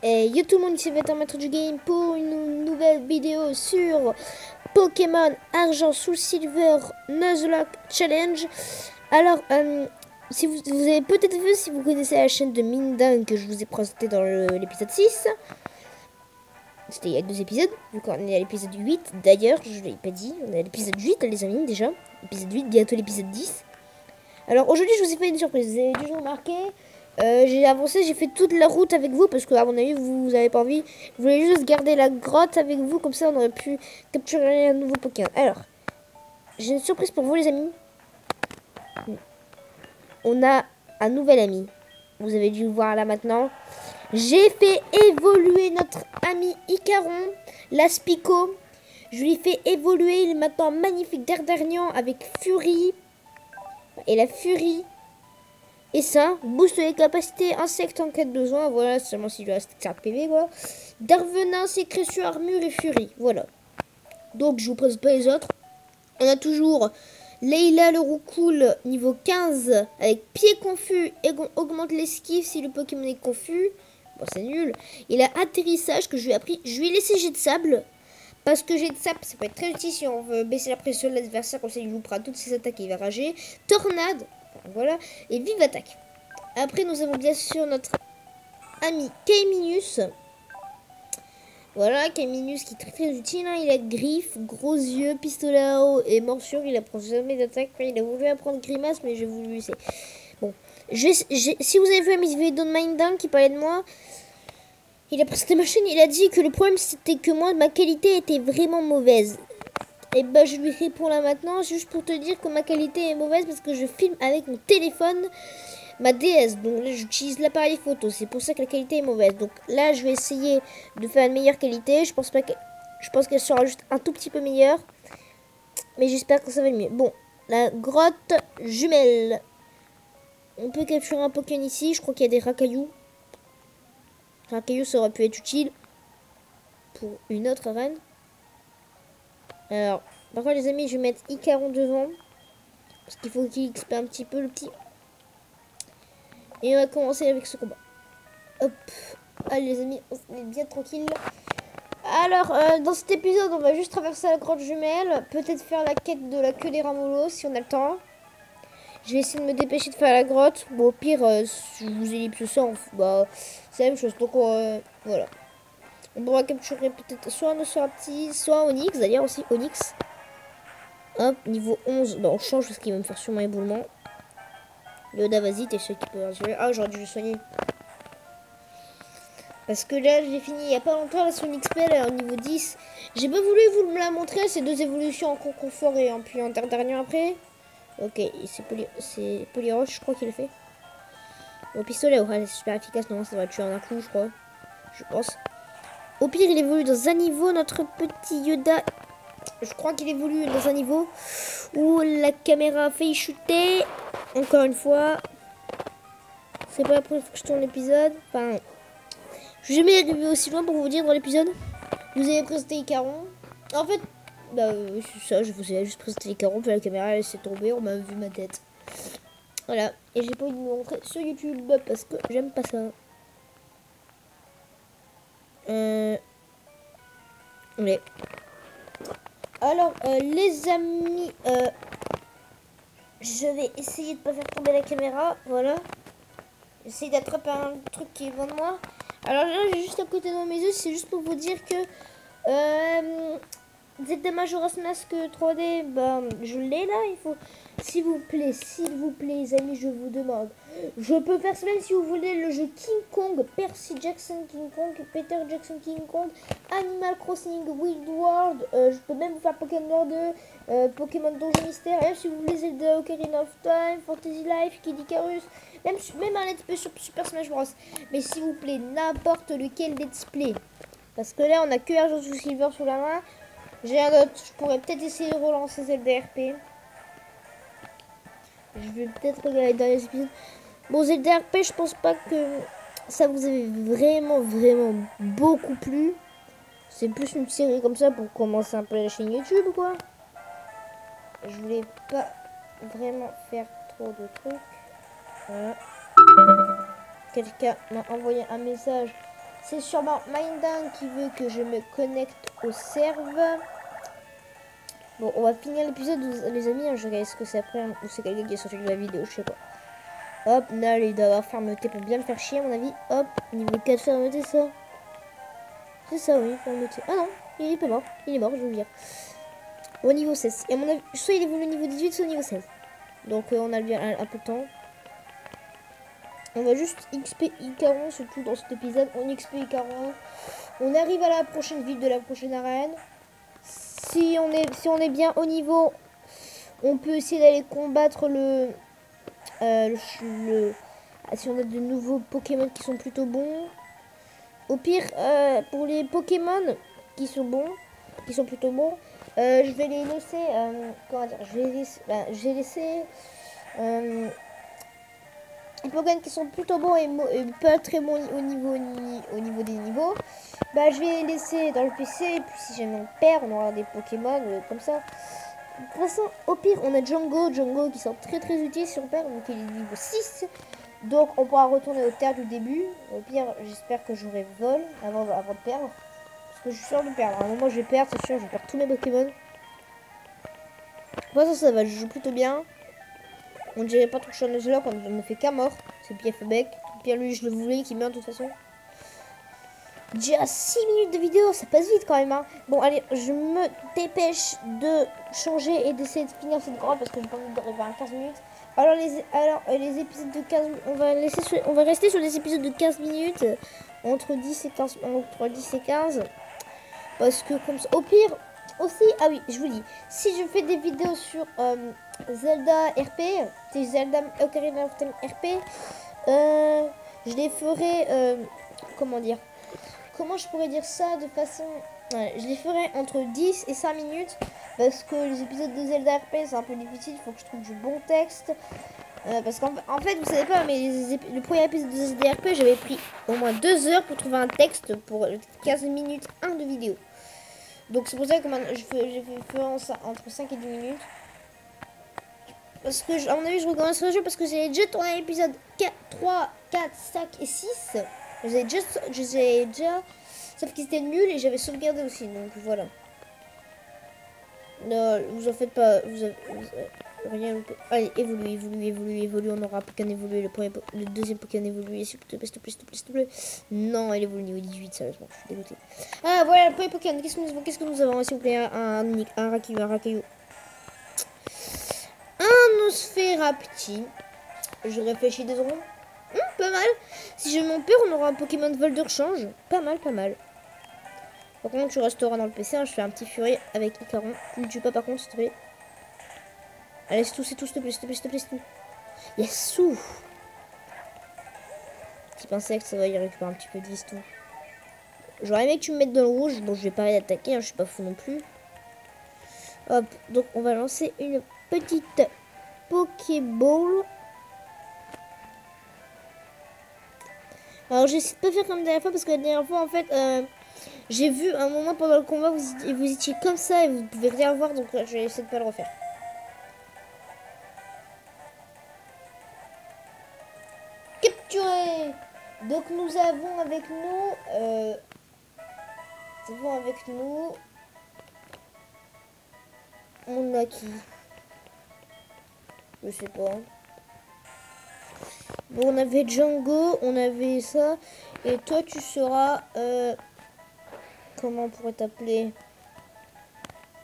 Et yo tout le monde, ici va être un maître du game pour une nouvelle vidéo sur Pokémon Argent sous Silver Nuzlocke Challenge. Alors, si vous avez peut-être vu, si vous connaissez la chaîne de Mindang que je vous ai présenté dans l'épisode 6. C'était il y a 2 épisodes, vu qu'on est à l'épisode 8. D'ailleurs, je ne l'ai pas dit, on est à l'épisode 8 les amis déjà. Épisode 8, bientôt l'épisode 10. Alors aujourd'hui, je vous ai fait une surprise, vous avez déjà remarqué. J'ai avancé, j'ai fait toute la route avec vous parce que à mon avis vous avez pas envie. Je voulais juste garder la grotte avec vous, comme ça on aurait pu capturer un nouveau Pokémon. Alors, j'ai une surprise pour vous les amis. On a un nouvel ami. Vous avez dû le voir là maintenant. J'ai fait évoluer notre ami Icaron, l'Aspico. Je lui ai fait évoluer, il est maintenant magnifique Dardarnian avec Fury. Et la Fury. Et ça, booste les capacités insectes en cas de besoin. Voilà, seulement si je reste 4 PV, quoi. Darvenin, sécrétion, armure et furie. Voilà. Donc, je vous présente pas les autres. On a toujours Leila le Roucoule, niveau 15, avec pied confus et augmente l'esquive si le Pokémon est confus. Bon, c'est nul. Il a atterrissage que je lui ai appris. Je lui ai laissé jet de sable. Parce que jet de sable, ça peut être très utile si on veut baisser la pression de l'adversaire. Comme ça, il loupera toutes ses attaques et il va rager. Tornade. Voilà. Et vive attaque. Après, nous avons bien sûr notre ami Kaiminus. Voilà, Kaiminus qui est très très utile. Hein. Il a griffe, gros yeux, pistolet à eau et morsure. Il apprend jamais d'attaque. Il a voulu apprendre grimace, mais j'ai voulu laisser. Bon, si vous avez vu mes vidéos de Mindang qui parlait de moi, il a présenté ma chaîne. Il a dit que le problème c'était que moi, ma qualité était vraiment mauvaise. Et bah, je lui réponds là maintenant, juste pour te dire que ma qualité est mauvaise parce que je filme avec mon téléphone. Ma DS, donc là j'utilise l'appareil photo, c'est pour ça que la qualité est mauvaise. Donc là je vais essayer de faire une meilleure qualité. Je pense qu'elle sera juste un tout petit peu meilleure, mais j'espère que ça va être mieux. Bon, la grotte jumelle. On peut capturer un Pokémon ici. Je crois qu'il y a des racailloux. Racailloux, ça aurait pu être utile pour une autre arène. Alors, par contre les amis, je vais mettre Icaron devant parce qu'il faut qu'il XP un petit peu le petit. Et on va commencer avec ce combat. Hop. Allez les amis, on est bien tranquille. Alors, dans cet épisode, on va juste traverser la grotte jumelle. Peut-être faire la quête de la queue des ramolos si on a le temps. Je vais essayer de me dépêcher de faire la grotte. Bon, au pire, si je vous ellipse ça, bah, c'est la même chose. Donc, voilà. On pourra capturer peut-être soit un Osorapti, soit un Onyx. D'ailleurs, aussi Onyx. Hop, niveau 11. Bah, on change parce qu'il va me faire sûrement éboulement. Yoda, vas-y, t'es celui qui peut rassurer. Ah, j'aurais dû le soigner. Parce que là, j'ai fini il n'y a pas longtemps la Sonic Spell au niveau 10. J'ai pas voulu vous me la montrer, ces deux évolutions en confort et en puis en dernier après. Ok, c'est Polyroche, je crois qu'il le fait. Au pistolet, ouais, c'est super efficace. Non, ça va tuer en un coup, je crois. Je pense. Au pire, il évolue dans un niveau, notre petit Yoda. Je crois qu'il évolue dans un niveau où la caméra fait shooter. Encore une fois. C'est pas la première fois que je tourne l'épisode. Enfin. Je suis jamais arrivé aussi loin pour vous dire dans l'épisode. Vous avez présenté Icaron. En fait, bah c'est ça, je vous ai juste présenté Icaron, puis la caméra elle s'est tombée, on m'a vu ma tête. Voilà, et j'ai pas envie de me montrer sur YouTube parce que j'aime pas ça. Ouais. Alors, les amis, je vais essayer de pas faire tomber la caméra, voilà. J'essaie d'attraper un truc qui est devant moi. Alors là, j'ai juste à côté de mes yeux, c'est juste pour vous dire que Zelda Majora's Mask 3D, bah, je l'ai là, il faut... S'il vous plaît, les amis, je vous demande. Je peux faire ça même si vous voulez le jeu King Kong, Percy Jackson King Kong, Peter Jackson King Kong, Animal Crossing Wild World, je peux même vous faire Pokémon 2, Pokémon Donjon Mystère, et si vous voulez Zelda Ocarina of Time, Fantasy Life, Kid Icarus, même un let's play sur Super Smash Bros. Mais s'il vous plaît, n'importe lequel let's play. Parce que là, on a que Argent sous Silver sous la main. J'ai un autre, je pourrais peut-être essayer de relancer Zelda RP. Je vais peut-être regarder dans les épisodes. Bon, Zelda RP, je pense pas que ça vous avait vraiment beaucoup plu. C'est plus une série comme ça pour commencer un peu la chaîne YouTube, quoi. Je voulais pas vraiment faire trop de trucs. Voilà. Quelqu'un m'a envoyé un message. C'est sûrement Mindang qui veut que je me connecte au serveur. Bon, on va finir l'épisode, les amis. Hein, je regarde ce que c'est après. Hein, ou c'est quelqu'un qui a sorti de la vidéo, je sais pas. Hop, là, il doit avoir fermeté pour bien me faire chier, à mon avis. Hop, niveau 4 fermeté, ça. C'est ça, oui, fermeté. Ah non, il est pas mort. Il est mort, je veux dire. Au niveau 16. Et à mon avis, soit il évolue au niveau 18, soit au niveau 16. Donc, on a bien un peu de temps. On va juste XP Icaron, surtout dans cet épisode. On XP Icaron. On arrive à la prochaine ville de la prochaine arène. Si on est bien au niveau, on peut essayer d'aller combattre si on a de nouveaux Pokémon qui sont plutôt bons. Au pire, pour les Pokémon qui sont plutôt bons, je vais les laisser, comment dire, je vais laisser les Pokémon qui sont plutôt bons et pas très bons au niveau des niveaux. Bah, je vais les laisser dans le PC, et puis si jamais on perd, on aura des Pokémon comme ça. De toute façon, au pire, on a Django qui sont très très utiles si on perd, donc il est niveau 6. Donc on pourra retourner aux terres du début. Au pire, j'espère que j'aurai vol avant de perdre. Parce que je suis sûr de perdre. À un moment, je vais perdre, c'est sûr, je vais perdre tous mes Pokémon. De toute façon, ça va, je joue plutôt bien. On dirait pas trop Nuzlocke quand on ne fait qu'un mort. C'est Pierre Febec. Pierre, lui, je le voulais qu'il meurt de toute façon. Déjà 6 minutes de vidéo, ça passe vite quand même. Hein. Bon, allez, je me dépêche de changer et d'essayer de finir cette grotte parce que j'ai pas envie d'arriver à 15 minutes. Alors les épisodes de 15 on va rester sur des épisodes de 15 minutes entre 10 et 15 parce que comme ça, au pire aussi, ah oui, je vous dis, si je fais des vidéos sur Zelda RP, c'est Zelda Ocarina of Time RP, je les ferai comment dire, comment je pourrais dire ça de façon, je les ferai entre 10 et 5 minutes. Parce que les épisodes de Zelda RP c'est un peu difficile, il faut que je trouve du bon texte. Parce qu'en fait, vous savez pas, mais le premier épisode de Zelda RP, j'avais pris au moins 2 heures pour trouver un texte pour 15 minutes 1 de vidéo. Donc c'est pour ça que maintenant, je fais entre 5 et 10 minutes. Parce que, à mon avis, je recommence le jeu parce que j'ai déjà tourné l'épisode 3, 4, 5 et 6. Je les ai déjà, sauf qu'ils étaient nuls et j'avais sauvegardé aussi, donc voilà. Non, vous en faites pas, vous avez rien loupé. Allez, évolue, on n'aura plus qu'un évoluer. Le deuxième Pokémon évoluer, s'il te plaît. Non, il évolue niveau 18, sérieusement, je suis dégoûté. Ah, voilà, le premier Pokémon, qu'est-ce que nous avons, s'il vous plaît, un Rakayu. Un Nosferapti. Je réfléchis 2 secondes. Pas mal. Si je m'en perds, on aura un Pokémon de vol de rechange. Pas mal. Par contre, tu resteras dans le PC. Hein, je fais un petit furie avec Icaron. Tu ne tues pas, par contre, s'il te plaît. Allez, c'est tout, s'il te plaît, c'est tout. Yes, sous. Petit insecte, ça va, il récupère un petit peu de vie, c'est tout. J'aurais aimé que tu me mettes dans le rouge. Bon, je vais pas aller attaquer, hein, je suis pas fou non plus. Hop, donc on va lancer une petite Pokéball. Alors, j'essaie de pas faire comme la dernière fois parce que la dernière fois, en fait, j'ai vu un moment pendant le combat, vous étiez comme ça et vous pouvez rien voir, donc je vais essayer de pas le refaire. Capturé. Donc nous avons avec nous, on a qui? Je sais pas. Bon, on avait Django, on avait ça, et toi tu seras, comment on pourrait t'appeler?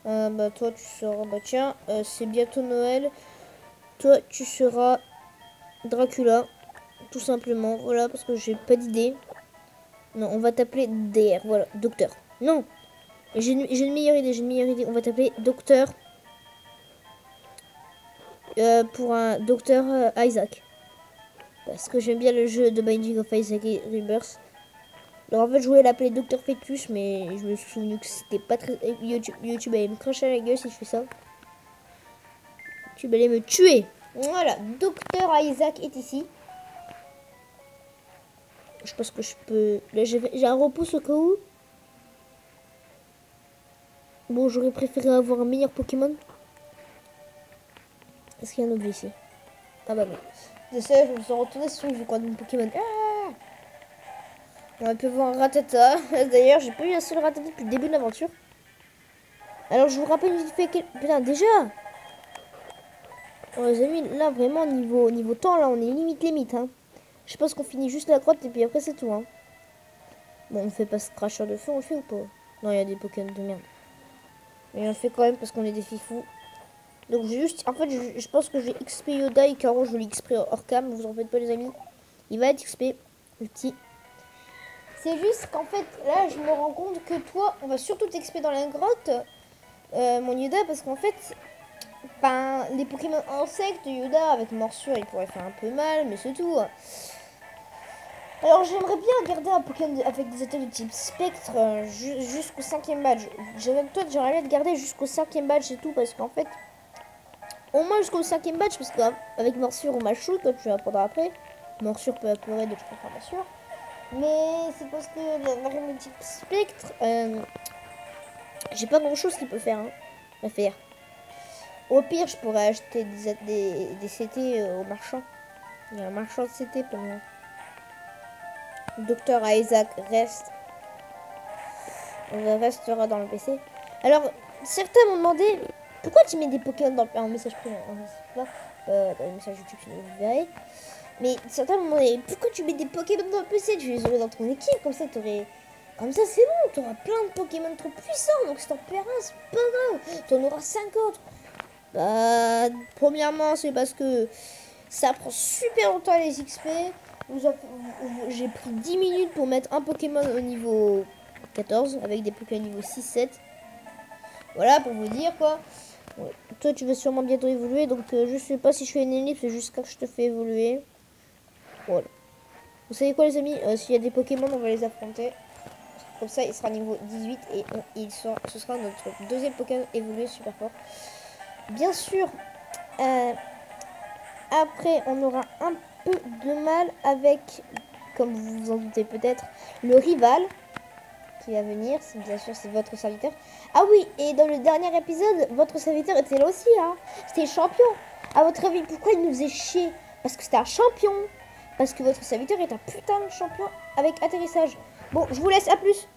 Bah toi tu seras, bah tiens, c'est bientôt Noël. Toi tu seras Dracula, tout simplement, voilà, parce que j'ai pas d'idée. Non, on va t'appeler DR, voilà, docteur. Non, j'ai une meilleure idée, on va t'appeler docteur. Pour un docteur Isaac. Parce que j'aime bien le jeu de Binding of Isaac et Rebirth. Alors en fait je voulais l'appeler Docteur Fetus, mais je me suis souvenu que c'était pas très... YouTube allait me cracher à la gueule si je fais ça. YouTube allait me tuer. Voilà, Docteur Isaac est ici. Je pense que je peux... Là j'ai un repousse au cas où. Bon, j'aurais préféré avoir un meilleur Pokémon. Est-ce qu'il y a un objet ici? Ah bah non. De ça, je me suis retourné sur je crois de mon Pokémon. Ah, On peut voir Ratata. D'ailleurs, j'ai pas eu un seul Ratata depuis le début de l'aventure. Alors, je vous rappelle vite fait quel... Putain, déjà. Oh, les amis, là, vraiment, niveau temps, là, on est limite, hein. Je pense qu'on finit juste la grotte et puis après, c'est tout, hein. Bon, on fait pas ce cracheur de feu, on le fait ou pas? Non, il y a des Pokémon de merde. Mais on le fait quand même parce qu'on est des fifous. Donc, juste... En fait, je pense que je vais XP Yoda et Caro, je vais l'XP hors cam. Vous en faites pas, les amis. Il va être XP, le petit. C'est juste qu'en fait, là, je me rends compte que toi, on va surtout t'XP dans la grotte, mon Yoda, parce qu'en fait, ben, les Pokémon insectes, Yoda, avec morsure, il pourrait faire un peu mal, mais c'est tout. Alors, j'aimerais bien garder un Pokémon avec des attaques de type Spectre jusqu'au 5e badge. Toi, j'aimerais bien te garder jusqu'au 5e badge et tout, parce qu'en fait, au moins jusqu'au 5e badge, parce qu'avec morsure, on m'a shoot, toi, tu vas apprendre après. Morsure peut apeurer d'autres informations. Mais c'est parce que la type Spectre, j'ai pas grand chose qu'il peut faire, hein, à faire. Au pire, je pourrais acheter des CT au marchand. Il y a un marchand de CT pour moi. Docteur Isaac restera dans le PC. Alors, certains m'ont demandé pourquoi tu mets des Pokémon dans un message privé, dans le message YouTube, vous verrez. Mais certains m'ont demandé pourquoi tu mets des Pokémon dans le PC, tu les aurais dans ton équipe, comme ça t'aurais. Comme ça c'est bon, t'auras plein de Pokémon trop puissants, donc si t'en perds un, c'est pas grave, t'en auras 50. Bah, premièrement, c'est parce que ça prend super longtemps les XP. J'ai pris 10 minutes pour mettre un Pokémon au niveau 14 avec des Pokémon niveau 6-7. Voilà pour vous dire quoi. Ouais. Toi, tu vas sûrement bientôt évoluer, donc je sais pas si je fais une ellipse jusqu'à que je te fais évoluer. Voilà. Vous savez quoi, les amis, s'il y a des Pokémon, on va les affronter. Comme ça, il sera niveau 18 et ce sera notre deuxième Pokémon évolué super fort. Bien sûr, après, on aura un peu de mal avec, comme vous vous en doutez peut-être, le rival qui va venir. Bien sûr, c'est votre serviteur. Ah oui, et dans le dernier épisode, votre serviteur était là aussi, hein. C'était le champion. À votre avis, pourquoi il nous faisait chier? Parce que c'était un champion. Parce que votre serviteur est un putain de champion avec atterrissage. Bon, je vous laisse, à plus.